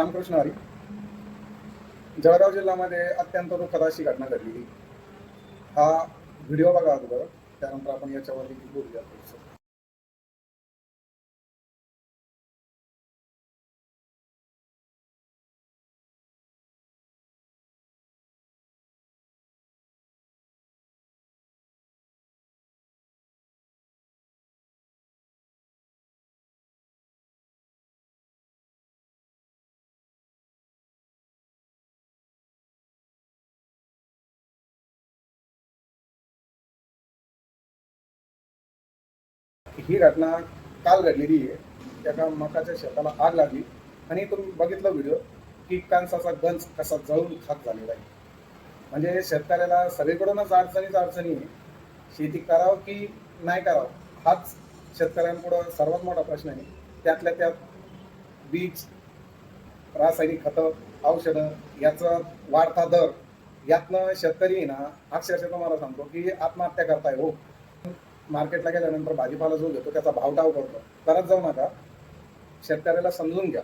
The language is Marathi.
रामकृष्ण हरी. जळगाव जिल्ह्यामध्ये अत्यंत दुःखद अशी घटना घडलेली. हा व्हिडिओ बघा अगोदर, त्यानंतर आपण याच्यावरती बोलूया. ही घटना काल घडलेली आहे. एका मकाच्या शेताला आग लागली आणि तुम्ही बघितलं व्हिडिओ की कांसाचा गंज कसा जळून खाक झालेला आहे. म्हणजे शेतकऱ्याला सगळीकडूनच अडचणी आहे. शेती करावं की नाही करावं हाच शेतकऱ्यांपुढं सर्वात मोठा प्रश्न आहे. त्यातल्या त्यात बीज, रासायनिक खतं, औषधं याचा वाढता दर, यातनं शेतकरी आहे ना अक्षरशः तुम्हाला सांगतो की आत्महत्या करताय हो. मार्केटला गेल्यानंतर भाजीपाला जो घेतो त्याचा भाव टाव करतो. करत जाऊ नका. शेतकऱ्याला समजून घ्या.